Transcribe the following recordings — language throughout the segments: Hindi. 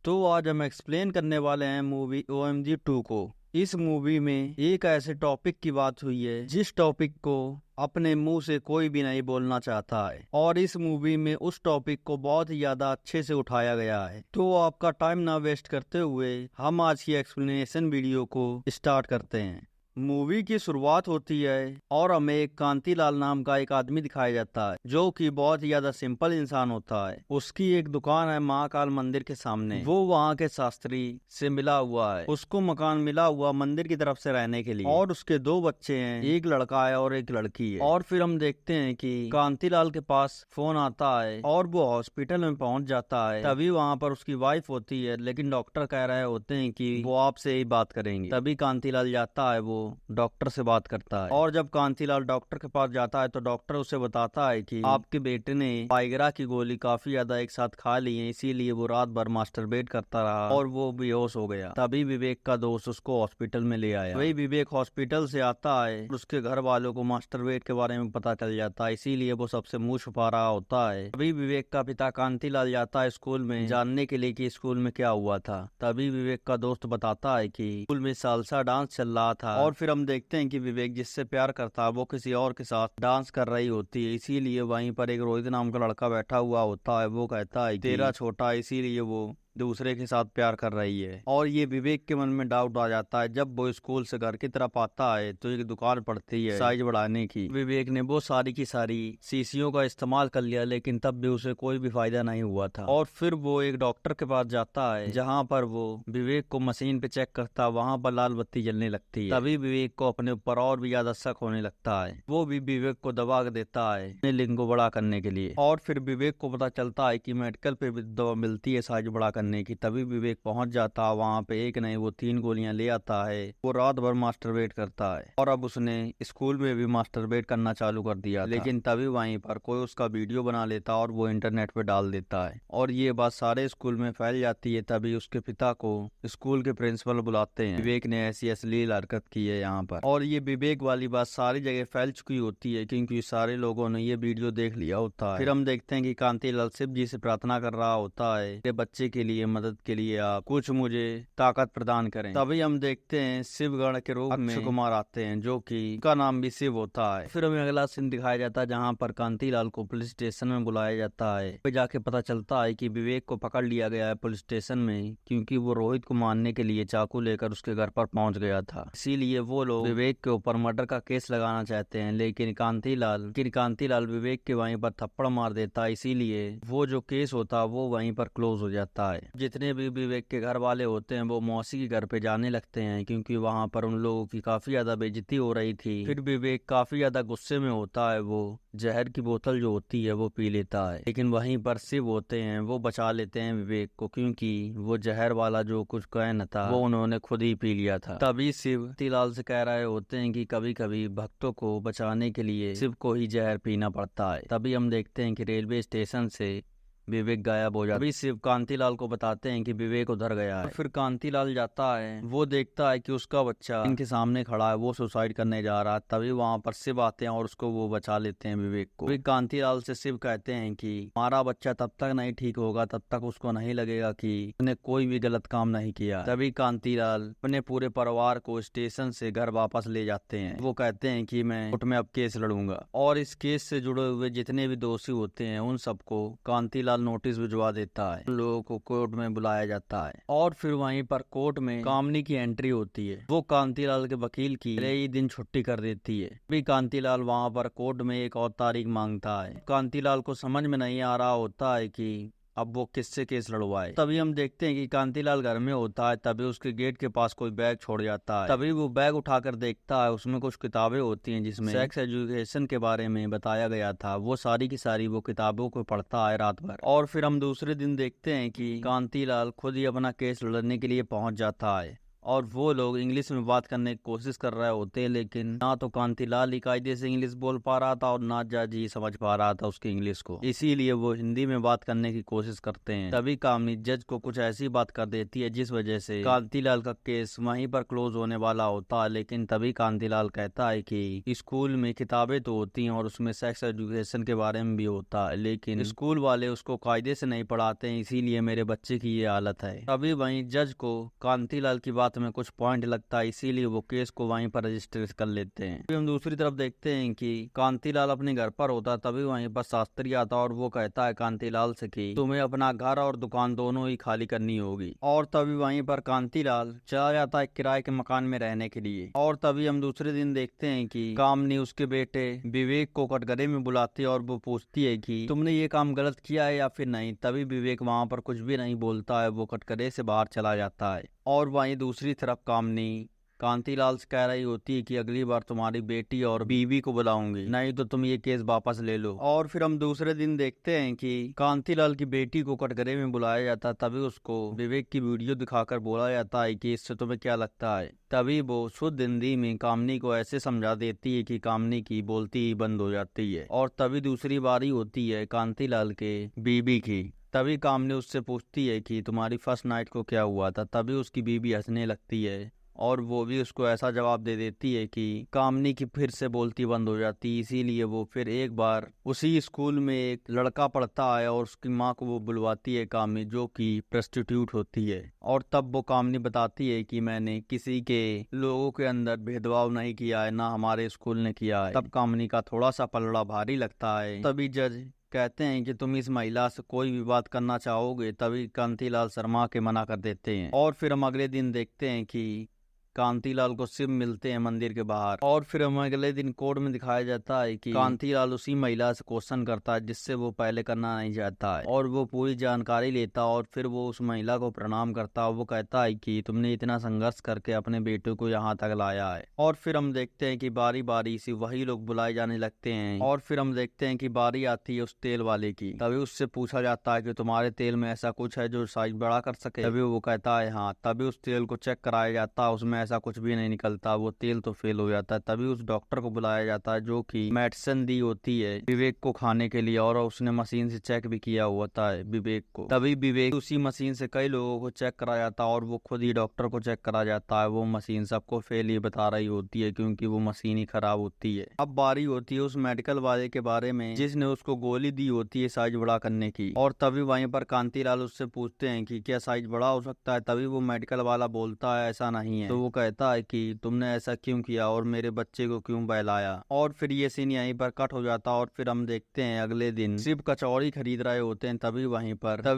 तो आज हम एक्सप्लेन करने वाले हैं मूवी OMG 2 को। इस मूवी में एक ऐसे टॉपिक की बात हुई है जिस टॉपिक को अपने मुंह से कोई भी नहीं बोलना चाहता है, और इस मूवी में उस टॉपिक को बहुत ही ज्यादा अच्छे से उठाया गया है। तो आपका टाइम ना वेस्ट करते हुए हम आज की एक्सप्लेनेशन वीडियो को स्टार्ट करते हैं। मूवी की शुरुआत होती है और हमें एक कांतीलाल नाम का एक आदमी दिखाया जाता है जो कि बहुत ही ज्यादा सिंपल इंसान होता है। उसकी एक दुकान है महाकाल मंदिर के सामने। वो वहाँ के शास्त्री से मिला हुआ है, उसको मकान मिला हुआ मंदिर की तरफ से रहने के लिए, और उसके 2 बच्चे हैं, एक लड़का है और एक लड़की है। और फिर हम देखते हैं कि कांतीलाल के पास फोन आता है और वो हॉस्पिटल में पहुंच जाता है। तभी वहाँ पर उसकी वाइफ होती है, लेकिन डॉक्टर कह रहे होते हैं कि वो आपसे ही बात करेंगे। तभी कांतीलाल जाता है, वो डॉक्टर से बात करता है। और जब कांतीलाल डॉक्टर के पास जाता है तो डॉक्टर उसे बताता है कि आपके बेटे ने वाइग्रा की गोली काफी ज्यादा एक साथ खा ली है, इसीलिए वो रात भर मास्टरबेट करता रहा और वो बेहोश हो गया। तभी विवेक का दोस्त उसको हॉस्पिटल में ले आया। वही विवेक हॉस्पिटल से आता है और उसके घर वालों को मास्टरबेट के बारे में पता चल जाता है, इसीलिए वो सबसे मुंह छुपा रहा होता है। तभी विवेक का पिता कांतीलाल जाता है स्कूल में जानने के लिए कि स्कूल में क्या हुआ था। तभी विवेक का दोस्त बताता है कि स्कूल में सालसा डांस चल रहा था, और फिर हम देखते हैं कि विवेक जिससे प्यार करता है वो किसी और के साथ डांस कर रही होती है। इसीलिए वहीं पर एक रोहित नाम का लड़का बैठा हुआ होता है। वो कहता है तेरा छोटा, इसीलिए वो दूसरे के साथ प्यार कर रही है। और ये विवेक के मन में डाउट आ जाता है। जब वो स्कूल से घर की तरफ आता है तो एक दुकान पड़ती है साइज बढ़ाने की। विवेक ने वो सारी की सारी शीशियों का इस्तेमाल कर लिया, लेकिन तब भी उसे कोई भी फायदा नहीं हुआ था। और फिर वो एक डॉक्टर के पास जाता है जहाँ पर वो विवेक को मशीन पे चेक करता है। वहाँ पर लाल बत्ती जलने लगती है। तभी विवेक को अपने ऊपर और भी ज्यादा शक होने लगता है। वो भी विवेक को दवा देता है अपने लिंग को बड़ा करने के लिए। और फिर विवेक को पता चलता है कि मेडिकल पे भी दवा मिलती है साइज बड़ा करने की। तभी विवेक पहुंच जाता है वहाँ पे। एक नहीं वो 3 गोलियां ले आता है। वो रात भर मास्टरबेट करता है, और अब उसने स्कूल में भी मास्टरबेट करना चालू कर दिया था। लेकिन तभी वहीं पर कोई उसका वीडियो बना लेता और वो इंटरनेट पे डाल देता है, और ये बात सारे स्कूल में फैल जाती है। तभी उसके पिता को स्कूल के प्रिंसिपल बुलाते हैं। विवेक ने ऐसी अश्लील हरकत की है यहाँ पर, और ये विवेक वाली बात सारी जगह फैल चुकी होती है क्योंकि सारे लोगों ने ये वीडियो देख लिया होता है। फिर हम देखते हैं कि कांतीलाल शिव जी से प्रार्थना कर रहा होता है मेरे बच्चे के लिए मदद के लिए आप कुछ मुझे ताकत प्रदान करें। तभी हम देखते हैं शिवगण के रूप में अक्षय कुमार आते हैं, जो कि उनका नाम भी शिव होता है। फिर हमें अगला सीन दिखाया जाता है जहाँ पर कांतीलाल को पुलिस स्टेशन में बुलाया जाता है। फिर जाके पता चलता है कि विवेक को पकड़ लिया गया है पुलिस स्टेशन में, क्योंकि वो रोहित को मारने के लिए चाकू लेकर उसके घर पर पहुंच गया था। इसीलिए वो लोग विवेक के ऊपर मर्डर का केस लगाना चाहते हैं, लेकिन कांतीलाल विवेक के वहीं पर थप्पड़ मार देता है। इसीलिए वो जो केस होता है वो वहीं पर क्लोज हो जाता है। जितने भी विवेक के घर वाले होते हैं वो मौसी के घर पे जाने लगते हैं, क्योंकि वहाँ पर उन लोगों की काफी ज्यादा बेइज्जती हो रही थी। फिर विवेक काफी ज्यादा गुस्से में होता है। वो जहर की बोतल जो होती है वो पी लेता है, लेकिन वहीं पर शिव होते हैं, वो बचा लेते हैं विवेक को, क्योंकि वो जहर वाला जो कुछ कहना था वो उन्होंने खुद ही पी लिया था। तभी शिव कांतीलाल से कह रहे होते हैं कि कभी कभी भक्तों को बचाने के लिए शिव को ही जहर पीना पड़ता है। तभी हम देखते हैं कि रेलवे स्टेशन से विवेक गायब हो जाता है। शिव कांतीलाल को बताते हैं कि विवेक उधर गया है। फिर कांतीलाल जाता है, वो देखता है कि उसका बच्चा इनके सामने खड़ा है, वो सुसाइड करने जा रहा है। तभी वहाँ पर शिव आते हैं और उसको वो बचा लेते हैं विवेक को। फिर कांतीलाल से शिव कहते हैं कि हमारा बच्चा तब तक नहीं ठीक होगा तब तक उसको नहीं लगेगा कि उसने कोई भी गलत काम नहीं किया। तभी कांतीलाल अपने पूरे परिवार को स्टेशन से घर वापस ले जाते हैं। वो कहते हैं कि मैं कोर्ट में अब केस लड़ूंगा, और इस केस से जुड़े हुए जितने भी दोषी होते हैं उन सबको कांतीलाल नोटिस भिजवा देता है। उन लोगों को कोर्ट में बुलाया जाता है, और फिर वहीं पर कोर्ट में कामनी की एंट्री होती है। वो कांतीलाल के वकील की पहले ही दिन छुट्टी कर देती है। भी कांतीलाल वहाँ पर कोर्ट में एक और तारीख मांगता है। कांतीलाल को समझ में नहीं आ रहा होता है कि अब वो किससे केस लड़वाए। तभी हम देखते हैं कि कांतीलाल घर में होता है। तभी उसके गेट के पास कोई बैग छोड़ जाता है। तभी वो बैग उठाकर देखता है, उसमें कुछ किताबें होती हैं जिसमें सेक्स एजुकेशन के बारे में बताया गया था। वो सारी की सारी वो किताबों को पढ़ता है रात भर। और फिर हम दूसरे दिन देखते हैं कि कांतीलाल खुद ही अपना केस लड़ने के लिए पहुंच जाता है, और वो लोग इंग्लिश में बात करने की कोशिश कर रहे होते हैं, लेकिन ना तो कांतिलाल ही कायदे से इंग्लिश बोल पा रहा था और ना जज ही समझ पा रहा था उसकी इंग्लिश को, इसीलिए वो हिंदी में बात करने की कोशिश करते हैं। तभी कामनी जज को कुछ ऐसी बात कर देती है जिस वजह से कांतिलाल का केस वहीं पर क्लोज होने वाला होता है। लेकिन तभी कांतिलाल कहता है कि स्कूल में किताबें तो होती हैं और उसमें सेक्स एजुकेशन के बारे में भी होता है, लेकिन स्कूल वाले उसको कायदे से नहीं पढ़ाते हैं, इसीलिए मेरे बच्चे की ये हालत है। तभी वहीं जज को कांतिलाल की बात में कुछ पॉइंट लगता है, इसीलिए वो केस को वहीं पर रजिस्टर कर लेते हैं। फिर हम दूसरी तरफ देखते हैं कि कांतिलाल अपने घर पर होता है, तभी वहीं पर शास्त्री आता और वो कहता है कांतिलाल से कि तुम्हें अपना घर और दुकान दोनों ही खाली करनी होगी। और तभी वहीं पर कांतिलाल चला जाता है किराए के मकान में रहने के लिए। और तभी हम दूसरे दिन देखते हैं कि कामनी उसके बेटे विवेक को कटघरे में बुलाती है और वो पूछती है कि तुमने ये काम गलत किया है या फिर नहीं। तभी विवेक वहाँ पर कुछ भी नहीं बोलता है, वो कटघरे से बाहर चला जाता है। और वहीं दूसरी तरफ कामनी कांतिलाल से कह रही होती है कि अगली बार तुम्हारी बेटी और बीवी को बुलाऊंगी, नहीं तो तुम ये केस वापस ले लो। और फिर हम दूसरे दिन देखते हैं कि कांतिलाल की बेटी को कटघरे में बुलाया जाता है, तभी उसको विवेक की वीडियो दिखाकर बोला जाता है कि इससे तुम्हें क्या लगता है। तभी वो शुद्ध हिंदी में कामनी को ऐसे समझा देती है कि कामनी की बोलती ही बंद हो जाती है। और तभी दूसरी बारी होती है कांतिलाल के बीबी की। तभी कामनी उससे पूछती है कि तुम्हारी फर्स्ट नाइट को क्या हुआ था। तभी उसकी बीबी हंसने लगती है और वो भी उसको ऐसा जवाब दे देती है कि कामनी की फिर से बोलती बंद हो जाती, इसीलिए वो फिर एक बार उसी स्कूल में एक लड़का पढ़ता है और उसकी माँ को वो बुलवाती है कामनी, जो कि प्रोस्टिट्यूट होती है। और तब वो कामनी बताती है कि मैंने किसी के लोगों के अंदर भेदभाव नहीं किया है, ना हमारे स्कूल ने किया है। तब कामनी का थोड़ा सा पलड़ा भारी लगता है। तभी जज कहते हैं कि तुम इस महिला से कोई भी बात करना चाहोगे। तभी कांतिलाल शर्मा के मना कर देते हैं। और फिर हम अगले दिन देखते हैं कि कांतिलाल को शिव मिलते हैं मंदिर के बाहर। और फिर हमें अगले दिन कोर्ट में दिखाया जाता है कि कांतिलाल उसी महिला से क्वेश्चन करता है जिससे वो पहले करना नहीं चाहता है, और वो पूरी जानकारी लेता और फिर वो उस महिला को प्रणाम करता है। वो कहता है कि तुमने इतना संघर्ष करके अपने बेटे को यहाँ तक लाया है। और फिर हम देखते हैं कि बारी बारी से वही लोग बुलाए जाने लगते हैं। और फिर हम देखते हैं कि बारी आती है उस तेल वाले की। तभी उससे पूछा जाता है कि तुम्हारे तेल में ऐसा कुछ है जो साइज बड़ा कर सके। तभी वो कहता है हाँ। तभी उस तेल को चेक कराया जाता है, उसमें ऐसा कुछ भी नहीं निकलता, वो तेल तो फेल हो जाता है। तभी उस डॉक्टर को बुलाया जाता है जो कि मेडिसिन दी होती है विवेक को खाने के लिए, और उसने मशीन से चेक भी किया होता है विवेक को। तभी विवेक उसी मशीन से कई लोगों को चेक करा जाता है और वो खुद ही डॉक्टर को चेक करा जाता है। वो मशीन सबको फेल ही बता रही होती है क्योंकि वो मशीन ही खराब होती है। अब बारी होती है उस मेडिकल वाले के बारे में जिसने उसको गोली दी होती है साइज बड़ा करने की। और तभी वहीं पर कांतिलाल उससे पूछते हैं कि क्या साइज बड़ा हो सकता है। तभी वो मेडिकल वाला बोलता है ऐसा नहीं है। तो वो कहता है कि तुमने ऐसा क्यों किया और मेरे बच्चे को क्यों बहलाया। और फिर ये सीन यहीं पर कट हो जाता है। और फिर हम देखते हैं अगले दिन शिव कचौड़ी खरीद रहे होते हैं। तभी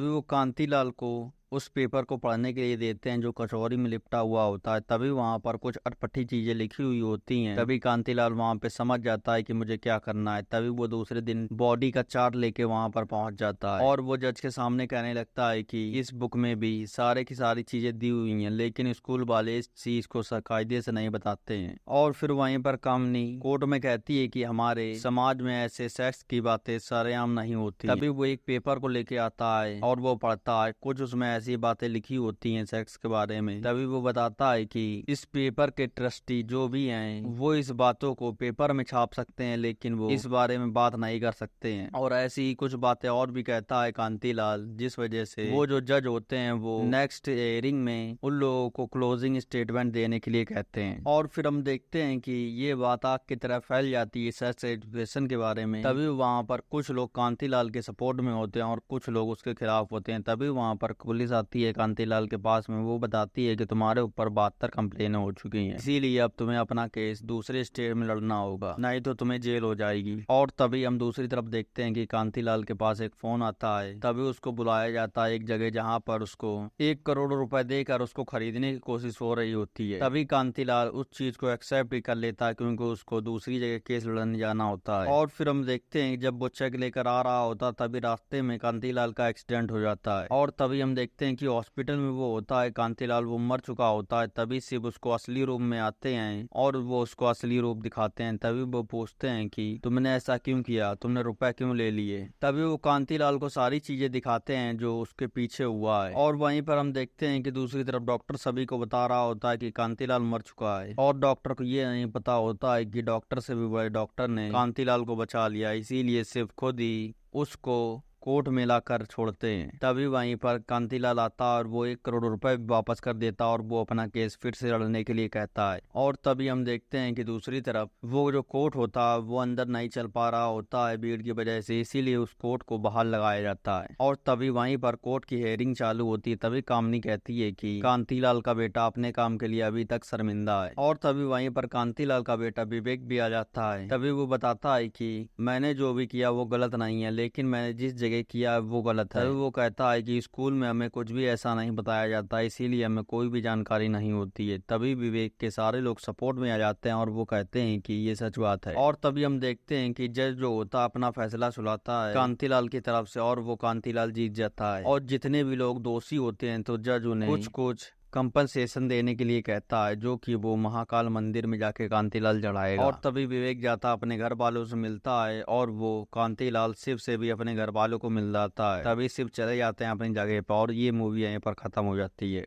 वो कांतिलाल को उस पेपर को पढ़ने के लिए देते हैं जो कचौरी में लिपटा हुआ होता है। तभी वहाँ पर कुछ अटपटी चीजें लिखी हुई होती हैं। तभी कांतिलाल वहाँ पे समझ जाता है कि मुझे क्या करना है। तभी वो दूसरे दिन बॉडी का चार्ट लेके वहाँ पर पहुंच जाता है और वो जज के सामने कहने लगता है कि इस बुक में भी सारे की सारी चीजें दी हुई हैं, लेकिन स्कूल वाले इस चीज को कायदे से नहीं बताते हैं। और फिर वहीं पर कामनी कोर्ट में कहती है कि हमारे समाज में ऐसे सेक्स की बातें सरेआम नहीं होती। तभी वो एक पेपर को लेके आता है और वो पढ़ता है। कुछ उसमें ऐसी बातें लिखी होती हैं सेक्स के बारे में। तभी वो बताता है कि इस पेपर के ट्रस्टी जो भी हैं वो इस बातों को पेपर में छाप सकते हैं, लेकिन वो इस बारे में बात नहीं कर सकते हैं। और ऐसी ही कुछ बातें और भी कहता है कांतिलाल, जिस वजह से वो जो जज होते हैं वो नेक्स्ट हियरिंग में उन लोगों को क्लोजिंग स्टेटमेंट देने के लिए कहते हैं। और फिर हम देखते हैं कि ये बात आग की तरह फैल जाती है सेक्स एजुकेशन के बारे में। तभी वहाँ पर कुछ लोग कांतिलाल के सपोर्ट में होते हैं और कुछ लोग उसके खिलाफ होते हैं। तभी वहाँ पर पुलिस आती है कांतिलाल के पास में। वो बताती है कि तुम्हारे ऊपर 72 कंप्लेन हो चुकी हैं, इसीलिए अब तुम्हें अपना केस दूसरे स्टेट में लड़ना होगा, नहीं तो तुम्हें जेल हो जाएगी। और तभी हम दूसरी तरफ देखते हैं कि कांतिलाल के पास एक फोन आता है। तभी उसको बुलाया जाता है एक जगह जहाँ पर उसको 1 करोड़ रुपए देकर उसको खरीदने की कोशिश हो रही होती है। तभी कांतिलाल उस चीज को एक्सेप्ट भी कर लेता है क्योंकि उसको दूसरी जगह केस लड़ने जाना होता है। और फिर हम देखते हैं जब वो चेक लेकर आ रहा होता तभी रास्ते में कांतिलाल का एक्सीडेंट हो जाता है। और तभी हम देखते देखते हैं कि हॉस्पिटल में वो होता है कांतिलाल, वो मर चुका होता है। तभी शिव उसको असली रूप में आते हैं और वो उसको असली रूप दिखाते हैं। तभी वो पूछते हैं कि तुमने ऐसा क्यों किया, तुमने रुपए क्यों ले लिए। तभी वो कांतिलाल को सारी चीजें दिखाते हैं जो उसके पीछे हुआ है। और वहीं पर हम देखते हैं कि दूसरी तरफ डॉक्टर सभी को बता रहा होता है कि कांतिलाल मर चुका है, और डॉक्टर को ये नहीं पता होता है कि डॉक्टर से भी बड़े डॉक्टर ने कांतिलाल को बचा लिया। इसीलिए शिव खुद ही उसको कोर्ट में लाकर छोड़ते हैं। तभी वहीं पर कांतिलाल आता और वो 1 करोड़ रुपए भी वापस कर देता और वो अपना केस फिर से लड़ने के लिए कहता है। और तभी हम देखते हैं कि दूसरी तरफ वो जो कोर्ट होता है वो अंदर नहीं चल पा रहा होता है भीड़ की वजह से, इसीलिए उस कोर्ट को बाहर लगाया जाता है। और तभी वहीं पर कोर्ट की हेयरिंग चालू होती है। तभी कामनी कहती है कि कांतिलाल का बेटा अपने काम के लिए अभी तक शर्मिंदा है। और तभी वहीं पर कांतिलाल का बेटा विवेक भी आ जाता है। तभी वो बताता है कि मैंने जो भी किया वो गलत नहीं है, लेकिन मैंने जिस जगह किया वो गलत है। वो कहता है कि स्कूल में हमें कुछ भी ऐसा नहीं बताया जाता, इसीलिए हमें कोई भी जानकारी नहीं होती है। तभी विवेक के सारे लोग सपोर्ट में आ जाते हैं और वो कहते हैं कि ये सच बात है। और तभी हम देखते हैं कि जज जो होता है अपना फैसला सुनाता है कांतिलाल की तरफ से, और वो कांतिलाल जीत जाता है। और जितने भी लोग दोषी होते हैं तो जज उन्हें कुछ कुछ कंपनसेशन देने के लिए कहता है, जो कि वो महाकाल मंदिर में जाके कांतिलाल चढ़ाएगा। और तभी विवेक जाता अपने घर वालों से मिलता है और वो कांतिलाल शिव से भी अपने घर वालों को मिल जाता है। तभी शिव चले जाते हैं अपनी जगह पर और ये मूवी यहीं पर खत्म हो जाती है।